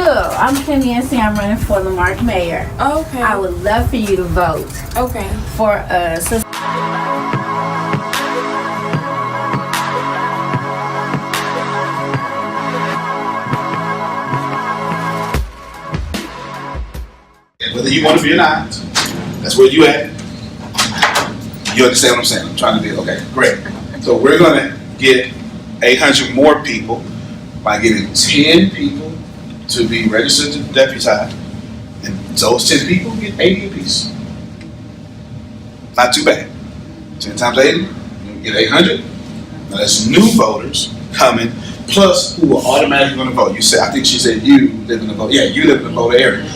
I'm Kim Yancy. I'm running for the Marque mayor. Okay. I would love for you to vote. Okay. For us. Whether you want to be or not, that's where you at. You understand what I'm saying? I'm trying to be okay. Great. So we're gonna get 800 more people by getting 10 people to be registered to deputize, and those 10 people get 80 apiece. Not too bad. 10 times 80, you get 800. Now that's new voters coming, plus who are automatically going to vote. You said, I think she said you live in the vote. Yeah, you live in the voter area.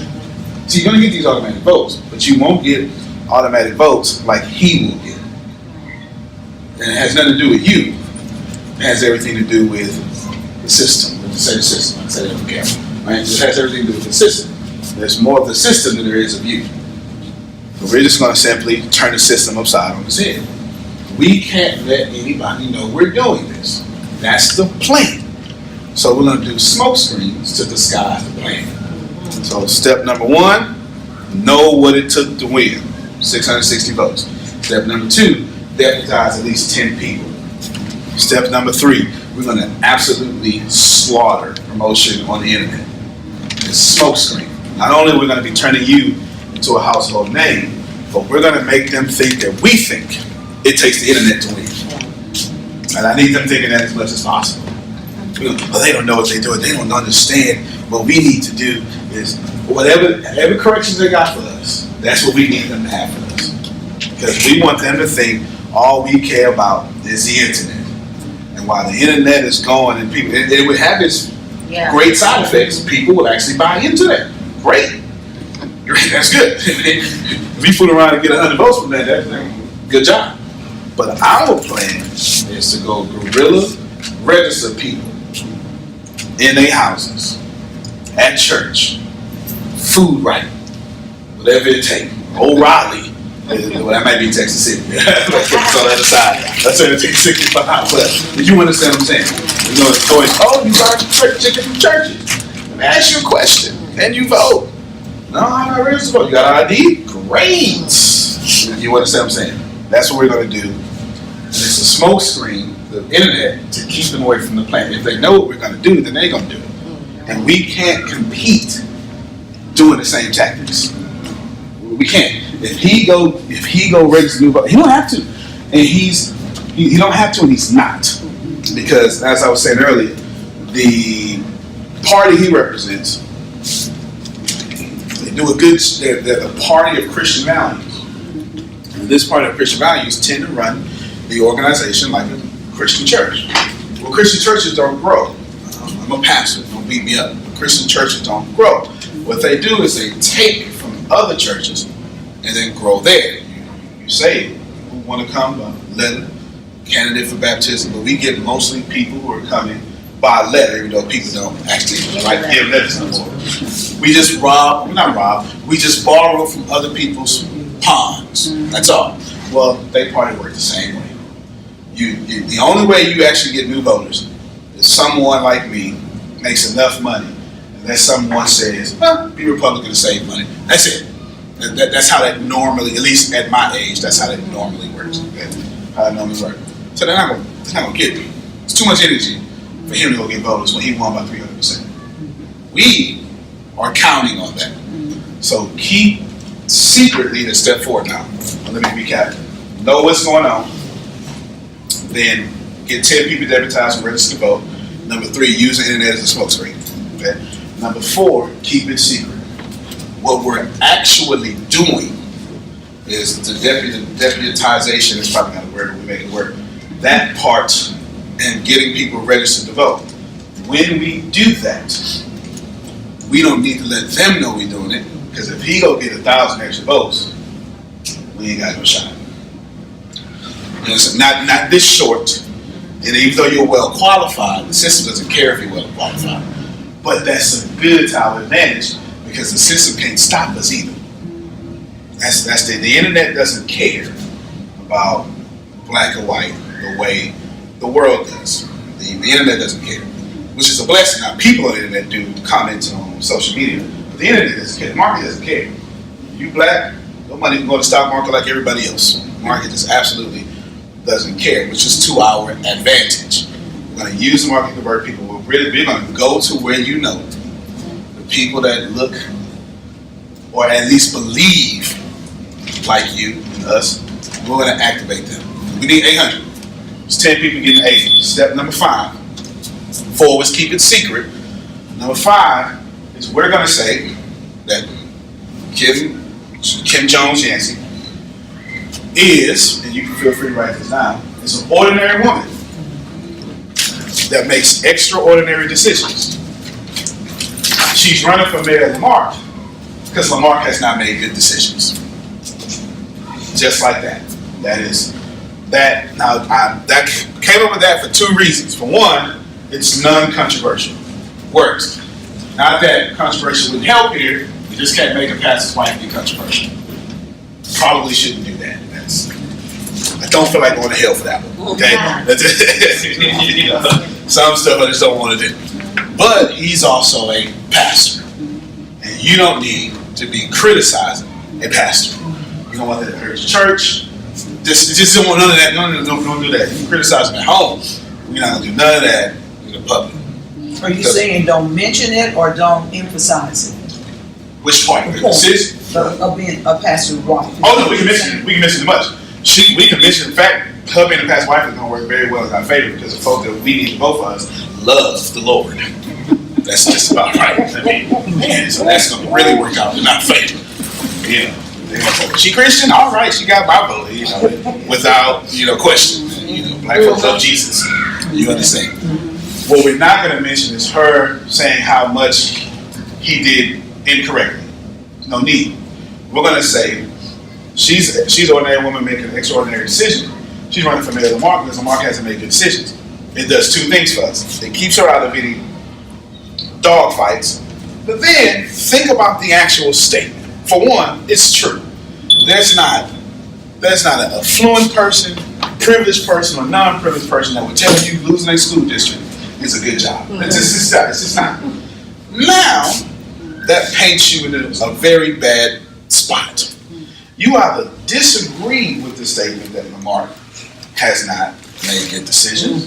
So you're going to get these automatic votes, but you won't get automatic votes like he will get. And it has nothing to do with you. It has everything to do with the system. Let's say the system. I said it on camera. Right? It has everything to do with the system. There's more of the system than there is of you. So we're just going to simply turn the system upside on its head. We can't let anybody know we're doing this. That's the plan. So we're going to do smoke screens to disguise the plan. So step number 1, know what it took to win. 660 votes. Step number 2, deputize at least 10 people. Step number 3, we're going to absolutely slaughter promotion on the internet. It's smoke screen. Not only are we going to be turning you into a household name, but we're going to make them think that we think it takes the internet to win. And I need them thinking that as much as possible. Well, they don't know what they're doing. They don't understand. What we need to do is whatever corrections they got for us, that's what we need them to have for us. Because we want them to think all we care about is the internet. And while the internet is going and people, it would have its great side effects, people will actually buy into that. Great. That's good. If we fool around and get 100 votes from that, that's good job. But our plan is to go guerrilla register people in their houses, at church, food right, whatever it takes. O'Reilly, well, that might be Texas City. Let's on the other side. Let's say it takes 65. But you understand what I'm saying? We're going to go in, oh, you brought chicken from churches. Let me ask you a question. Can you vote? No, I'm not ready to vote. You got an ID? Great. You understand what I'm saying? That's what we're going to do. And it's a smoke screen, the internet, to keep them away from the plan. If they know what we're going to do, then they're going to do it. And we can't compete doing the same tactics. We can't. If he go register new vote, he don't have to. And he don't have to, and he's not. Because as I was saying earlier, the party he represents, they're the party of Christian values. And this party of Christian values tend to run the organization like a Christian church. Well, Christian churches don't grow. I'm a pastor, don't beat me up. Christian churches don't grow. What they do is they take from other churches and then grow there. You say, who want to come? Letter, candidate for baptism, but we get mostly people who are coming by letter, even though people don't actually give letters no more. We just we just borrow from other people's ponds. That's all. Well, they probably work the same way. The only way you actually get new voters is someone like me makes enough money, and then someone says, be Republican to save money. That's it. That's how that normally, at least at my age, that's how that normally works. Okay? How it normally works. So they're not going to get me. It's too much energy for him to go get voters when he won by 300%. We are counting on that. So keep secretly to step forward now. Let me recap. Know what's going on. Then get 10 people deputized and register to vote. Number 3, use the internet as a smokescreen. Okay. Number 4, keep it secret. What we're actually doing is the deputization is probably not a word, we make it work. That part and getting people registered to vote. When we do that, we don't need to let them know we're doing it, because if he go get 1,000 extra votes, we ain't got no shot. You know, so not this short, and even though you're well qualified, the system doesn't care if you're well qualified. But that's a good to our advantage, because the system can't stop us either. That's the internet doesn't care about black or white the way the world does. The internet doesn't care. which is a blessing. Now, people on the internet do comment on social media, but the internet doesn't care. The market doesn't care. You black, your money can go to the stock market like everybody else. The market just absolutely doesn't care, which is to our advantage. We're going to use the market to convert people. We're going to go to where you know the people that look or at least believe like you and us. We're going to activate them. We need 800. It's 10 people getting 80. Step number 5. 4 was keep it secret. Number 5 is we're going to say that Kim Yancy is, and you can feel free to write this down, is an ordinary woman that makes extraordinary decisions. She's running for mayor of Marque because Marque has not made good decisions. Just like that. That came up with that for 2 reasons. For one, it's non-controversial. Works. Not that controversial would help here. You just can't make a pastor's wife be controversial. Probably shouldn't do that. I don't feel like going to hell for that one. Okay? You know, some stuff I just don't want to do. But he's also a pastor. And you don't need to be criticizing a pastor. You don't want that to hurt your church. Just don't want none of that. Don't do that. You can criticize him at home. We're not going to do none of that in the public. Are you saying don't mention it or don't emphasize it? Which point? Of being a pastor's wife. Oh no, we can mention it. We can mention it much. We can mention, in fact, her being a pastor's wife is going to work very well in our favor because the folk that we need, both of us, love the Lord. That's just about right. I mean, so that's going to really work out in our favor. You know, they're going to say, she Christian? All right, she got my vote. You know, without question. You know, black folks love Jesus. You understand? What we're not going to mention is her saying how much he did incorrectly. No need. We're going to say she's an ordinary woman making an extraordinary decision. She's running for mayor of Marque because Marque hasn't made good decisions. It does 2 things for us. It keeps her out of any dog fights. But then think about the actual statement. For one, it's true. There's not an affluent person, privileged person, or non-privileged person that would tell you losing a school district is a good job. It's just not. Now, that paints you in a very bad spot. You either disagree with the statement that Marque has not made good decisions,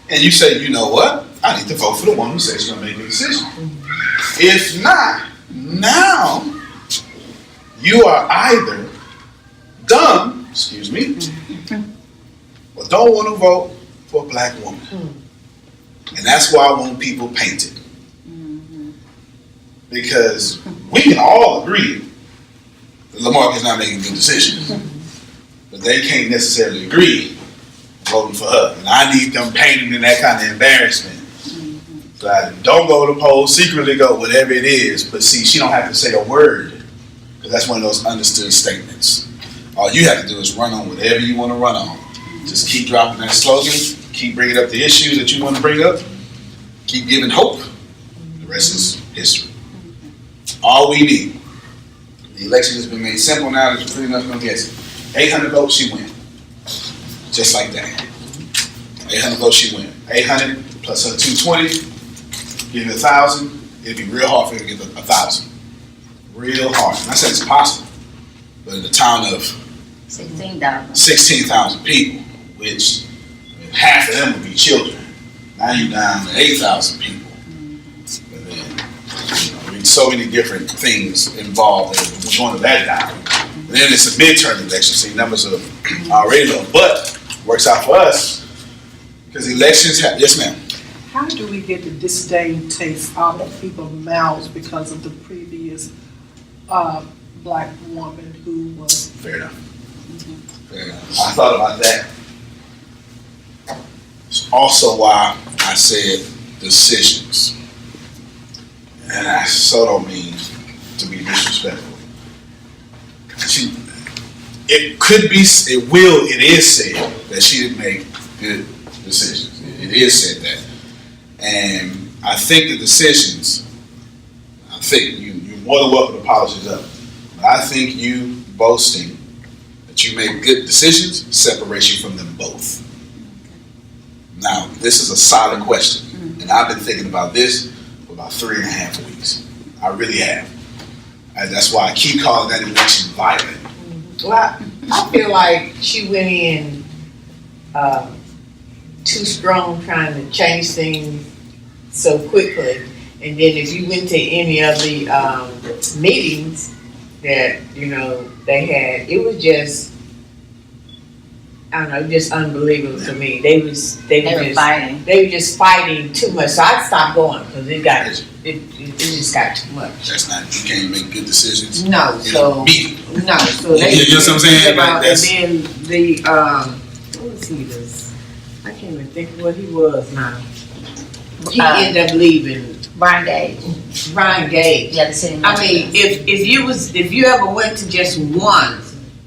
and you say, you know what? I need to vote for the one who says she's going to make a good decision. If not, now you are either dumb, or don't want to vote for a black woman. And that's why I want people painted. Because we can all agree that Marque is not making good decisions. But they can't necessarily agree voting for her. And I need them painted in that kind of embarrassment. So I don't go to the polls, secretly go, whatever it is. But see, she don't have to say a word. Because that's one of those understood statements. All you have to do is run on whatever you want to run on. Just keep dropping that slogan. Keep bringing up the issues that you want to bring up. Keep giving hope. The rest is history. All we need. The election has been made simple now. There's pretty much no guessing. 800 votes, she win. Just like that. 800 votes, she win. 800 plus her 220, give it 1,000. It'd be real hard for her to get 1,000. Real hard. And I said it's possible. But in a town of 16,000 people, which half of them would be children. Now you're down to 8,000 people. But then, so many different things involved. We're going to that down. And then it's a midterm election, so numbers are already low. But works out for us because elections have. Yes, ma'am. How do we get the disdain taste out of people's mouths because of the previous black woman who was? Fair enough. Fair enough. I thought about that. It's also why I said decisions. And I so don't mean to be disrespectful. It is said that she didn't make good decisions. It is said that. And I think the decisions, you're more than welcome to polish it up. But I think you boasting that you made good decisions separates you from them both. Now, this is a solid question, and And I've been thinking about this for about 3.5 weeks. I really have. And that's why I keep calling that election violent. Well, I feel like she went in too strong trying to change things so quickly. And then if you went to any of the meetings that, they had, it was just, I don't know, just unbelievable to me. They were fighting. They were just fighting too much. So I stopped going because it just got too much. That's not, you can't make good decisions. No, so they, you know what I'm saying? Like, and then the what was he? I can't even think of what he was now. He ended up leaving. Brian Gage. Brian Gage. Yeah, the city I manager. mean, if you ever went to just one,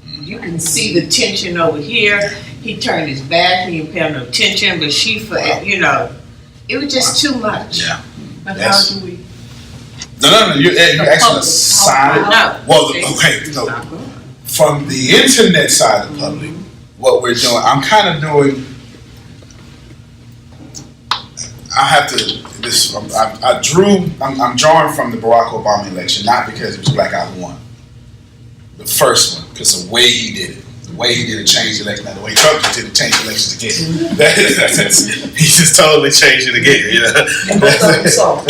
you can see the tension over here. He turned his back. He didn't pay no attention. But she, it was just too much. Yeah. But Yes. how do we? No. You're asking a side. No. Well, okay. So from the internet side of the public, what we're doing, I'm kind of doing. I have to. I'm drawing from the Barack Obama election, not because it was black guy who won. The first one, because the way he did it. The way he did it changed the election. Not the way Trump did it change elections again. He just totally changed it again. And both of them sold.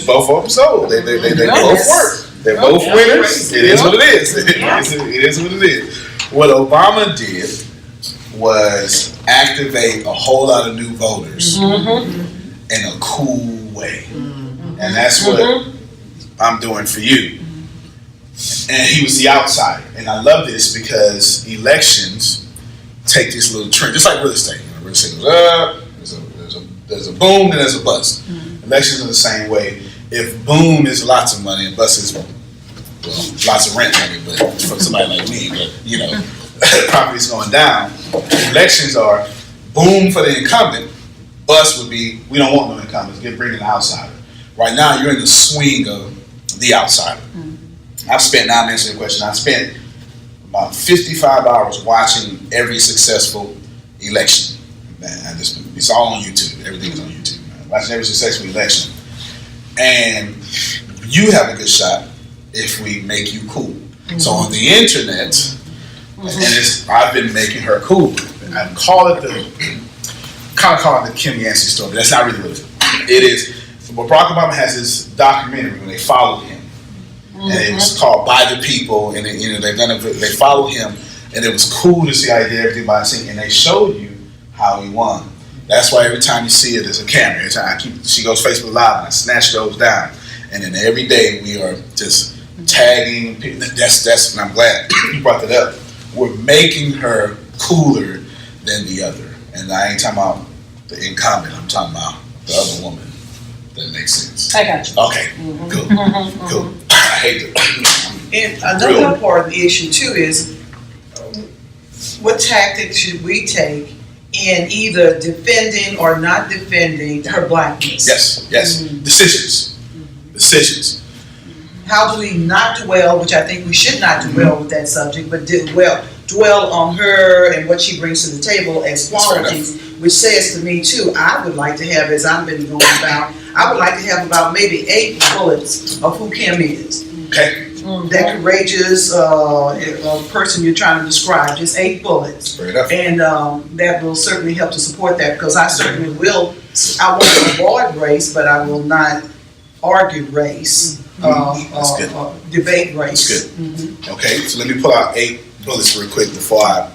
Both of them sold. They both work. They're both winners. It is what it is. It is what it is. What Obama did was activate a whole lot of new voters in a cool way. And that's what I'm doing for you. And he was the outsider. And I love this because elections take this little trend, just like real estate. Real estate goes up, there's a boom, and there's a bust. Elections are the same way. If boom is lots of money and bust is, lots of rent money, but for somebody like me, property's going down. Elections are boom for the incumbent, bust would be, we don't want no incumbents, bring in the outsider. Right now, you're in the swing of the outsider. I've spent, now I'm answering the question, I've spent about 55 hours watching every successful election. Man, it's all on YouTube. Everything is on YouTube. Man. Watching every successful election. And you have a good shot if we make you cool. So on the internet, and I've been making her cool. I call it the Kim Yancy story, but that's not really what it is. It is, Barack Obama has this documentary when they followed him. And it was called By the People, and they followed him, and it was cool to see how he did everything by himself, and they showed you how he won. That's why every time you see it, there's a camera. Every time she goes Facebook Live, and I snatch those down, and then every day we are just tagging people. That's, and I'm glad you brought that up. We're making her cooler than the other, and I ain't talking about the incumbent. I'm talking about the other woman. That makes sense. I got you. Okay, cool. I hate it. And another part of the issue too is what tactics should we take in either defending or not defending her blackness? Yes. Decisions. How do we not dwell, which I think we should not dwell with that subject, but dwell on her and what she brings to the table as qualities, which says to me too, I would like to have, as I've been going about, I would like to have about maybe 8 bullets of who Kim is. Okay. That courageous person you're trying to describe, just 8 bullets. Fair enough. And that will certainly help to support that, because I certainly will, I want to avoid race, but I will not argue race, debate race. That's good. Okay, so let me pull out 8 bullets real quick before I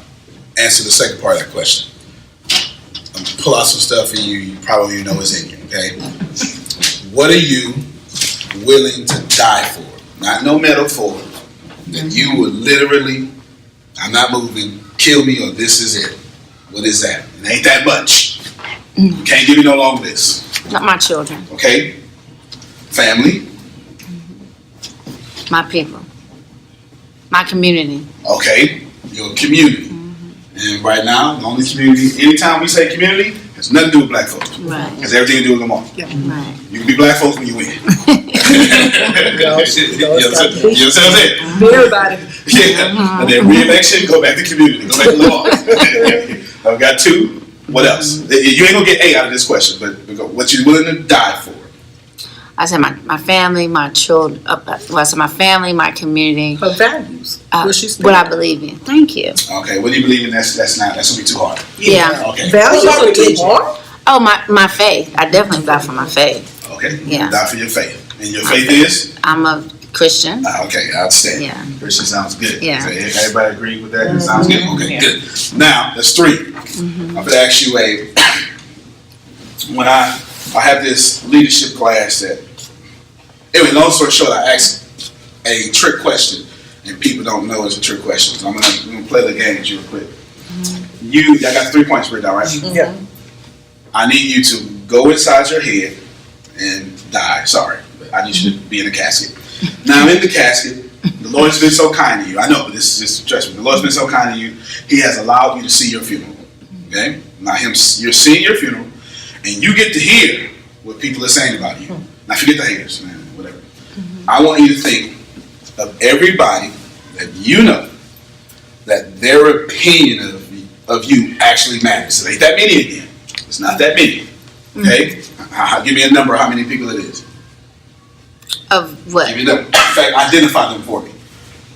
answer the second part of that question. I'm gonna pull out some stuff for you probably know is in you, okay? What are you willing to die for? Not no medal for, that you would literally, I'm not moving, kill me, or this is it. What is that? It ain't that much. You can't give me no longer this. Not my children. Okay? Family. My people. My community. Okay? Your community. And right now, the only community, anytime we say community, has nothing to do with black folks. Right. It has everything to do with them all. Right. You can be black folks when you win. You understand what I'm saying? Everybody. Yeah. And then re-election, go back to community. Go back to law. I've got 2. What else? You ain't gonna get A out of this question, but what you willing to die for? I said my family, my children. I said my family, my community. Her values. What I believe in. Thank you. Okay, what do you believe in? That's gonna be too hard. Yeah. Okay. Values are too hard. Oh, my faith. I definitely die for my faith. Okay. Yeah. Die for your faith. And your faith is? I'm a Christian. Okay, I understand. Yeah. Christian sounds good. Yeah. So everybody agree with that? It sounds good? Okay, good. Now, there's 3. I'm going to ask you when I have this leadership class that, anyway, long story short, I asked a trick question, and people don't know it's a trick question. So I'm going to play the game real quick. I got 3 points written down, right? Yeah. I need you to go inside your head and die. Sorry. I need you to be in a casket. Now, in the casket, the Lord's been so kind to you. I know, but this is just, trust me, the Lord's been so kind to you. He has allowed you to see your funeral. Okay? Now, you're seeing your funeral, and you get to hear what people are saying about you. Now, forget the haters, man, whatever. I want you to think of everybody that you know that their opinion of you actually matters. It ain't that many again. It's not that many. Okay? Give me a number of how many people it is. Of what? Give me a number. In fact, identify them for me.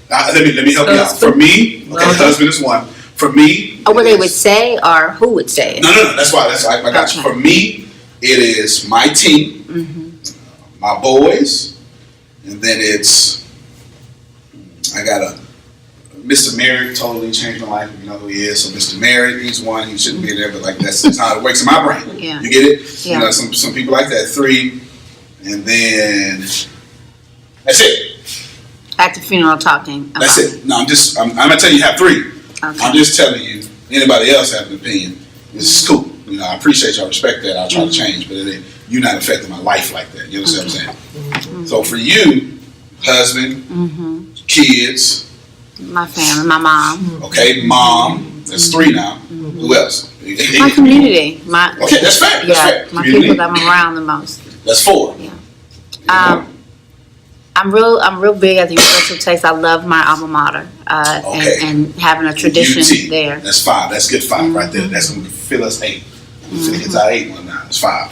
Let me help you out. For me, husband is one. For me, what they would say or who would say it? No. That's why I got you. For me, it is my team, my boys, and then I got a Mr. Merritt totally changed my life. You know who he is. So Mr. Merritt, he's one. He shouldn't be there, but that's how it works in my brain. Yeah. You get it? Yeah. You know, some people like that. 3, and then that's it. At the funeral talking. That's it. No, I'm gonna tell you, you have 3. Okay. I'm just telling you. Anybody else have an opinion? This is cool. You know, I appreciate y'all respect that. I'll try to change, but you're not affecting my life like that. You understand what I'm saying? So for you, husband, kids. My family, my mom. Okay, mom. That's 3 now. Who else? My community. Okay, that's fair. That's fair. My people that I'm around the most. That's 4. Yeah. I'm real big at the University of Texas. I love my alma mater. And having a tradition UT. there. That's 5. That's good 5 right there. That's gonna fill us 8. It's our 8 one now. It's 5.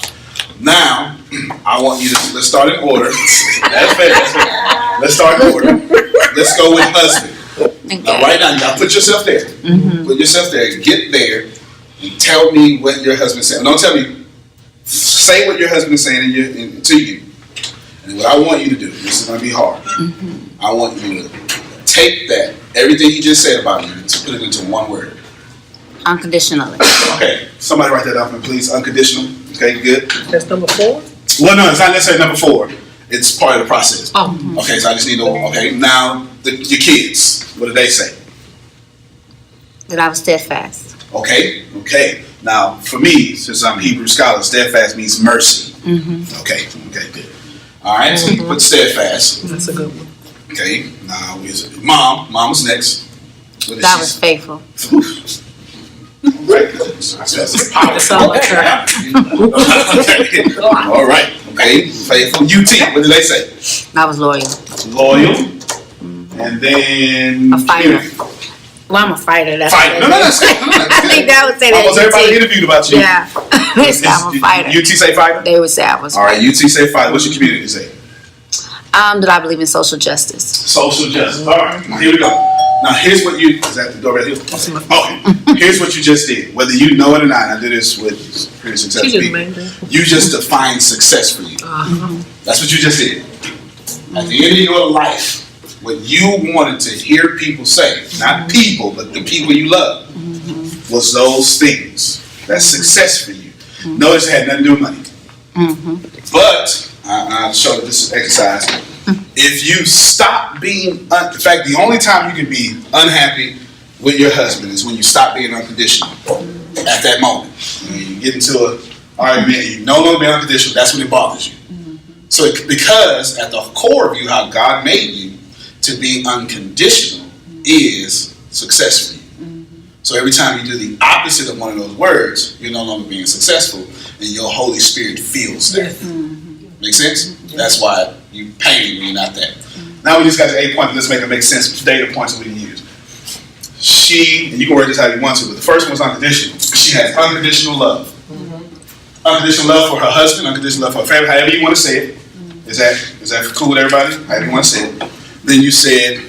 Now, I want you to let's start in order. That's fair. Let's start in order. Let's go with husband. Okay. Now, right now, you gotta put yourself there. Put yourself there. Get there and tell me what your husband's saying. Don't tell me. Say what your husband is saying to you. And what I want you to do, this is gonna be hard. I want you to take everything he just said about you, to put it into one word. Unconditionally. Okay. Somebody write that down for me, please. Unconditional. Okay, good. That's number 4. Well, no, it's not necessarily number 4. It's part of the process. Oh. Okay, so I just need to. Okay, now your kids. What did they say? That I was steadfast. Okay. Now, for me, since I'm a Hebrew scholar, steadfast means mercy. Okay, good. All right, so you put steadfast. That's a good one. Okay, now mom. Mom was next. What did That she was say? faithful. All right. That's powerful. All right. Okay. Faithful. UT. What did they say? I was loyal. Loyal. And then A fighter. community. Well, I'm a fighter. That's Fighter. No, that's good. I think that would say that. Almost everybody interviewed about you. Yeah. They say I'm a fighter. UT say fighter? They would say I was. All right, UT say fighter. What's your community say? That I believe in social justice. Social justice. All right, now here we go. Now here's what you, is that the door right here? Okay, here's what you just did. Whether you know it or not, I did this with pretty successful people. You just defined success for you. That's what you just did. At the end of your life, what you wanted to hear people say, not people, but the people you love, was those things. That's success for you. Notice it had nothing to do with money. But, I'll show this exercise. If you stop being, in fact, the only time you can be unhappy with your husband is when you stop being unconditional at that moment. When you get into an argument, you no longer be unconditional, that's when it bothers you. So because at the core of you, how God made you to be unconditional is success for you. So every time you do the opposite of one of those words, you're no longer being successful, and your Holy Spirit feels that. Make sense? That's why you pain when you're not that. Now we just got to 8 points. Let's make it make sense. Data points that we can use. She, and you can word this how you want to, but the first one was unconditional. She she has unconditional love. Unconditional love for her husband, unconditional love for her family, however you want to say it. Is that cool with everybody? However you want to say it. Then you said,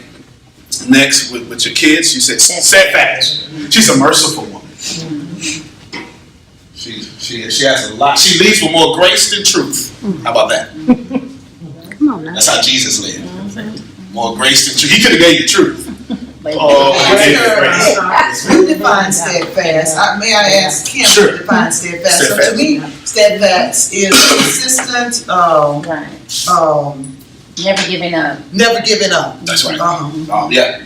next, with your kids, you said steadfast. She's a merciful woman. She has a lot. She leads with more grace than truth. How about that? Come on now. That's how Jesus led. More grace than truth. He could have gave you truth. You define steadfast. May I ask Kim Sure. to define steadfast? So Steadfast. to me, steadfast is consistent, Right. Never giving up. never giving up. That's right. Yeah.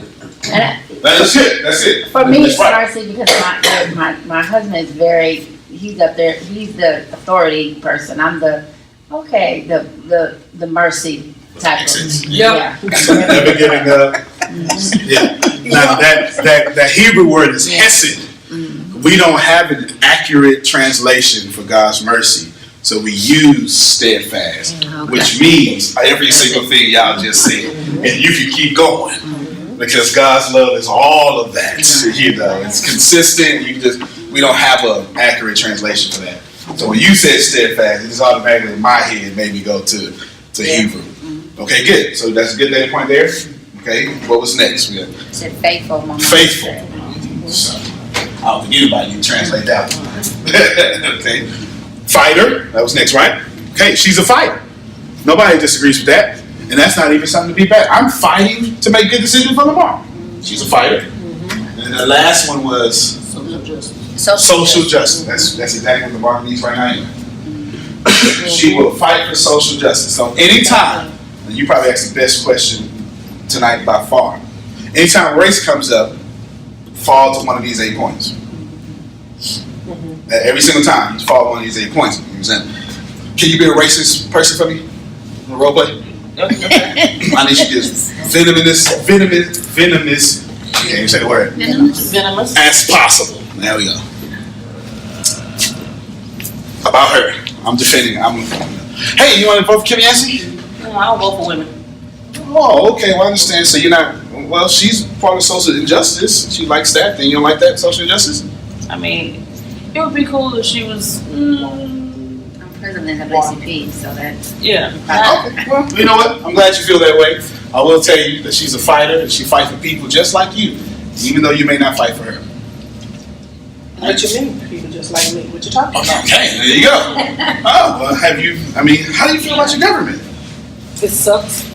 And That's it. That's it. for me, That's it's right. mercy because my husband is very, he's up there, he's the authority person. I'm the mercy type Makes of. sense. Yeah. Never giving up. Yeah. Now that Hebrew word is hesed. We don't have an accurate translation for God's mercy, so we use steadfast, which means every single thing y'all just said, and you can keep going because God's love is all of that. You know, it's consistent. We don't have an accurate translation for that. So when you said steadfast, it just automatically in my head made me go to Hebrew. Okay, good. So that's a good data point there. Okay, what was next? We got Said faithful, Mama. faithful. So, I don't think anybody can translate that one. Okay, fighter. That was next, right? Okay, she's a fighter. Nobody disagrees with that, and that's not even something to be bad. I'm fighting to make good decisions for Marque. She's a fighter. And the last one was social justice. That's exactly what Marque needs right now. Anyway. She will fight for social justice. So anytime, and you probably asked the best question tonight by far. Anytime race comes up, fall to one of these 8 points. Every single time, you fall to one of these 8 points. You understand? Can you be a racist person for me? In a role play? I need you to just venomous. Can't even say the word. Venomous. As possible. There we go. About her. I'm defending. Hey, you want to vote for Kim Yancy? No, I don't vote for women. Oh, okay. Well, I understand. So you're not. Well, she's part of social injustice. She likes that. Then you don't like that social injustice? I mean, it would be cool if she was. I'm president of ACP, so that's. Yeah. Okay. Well, you know what? I'm glad you feel that way. I will tell you that she's a fighter and she fights for people just like you, even though you may not fight for her. What you mean? People just like me. What you talking about? Okay, there you go. Oh, well, how do you feel about your government? It sucks.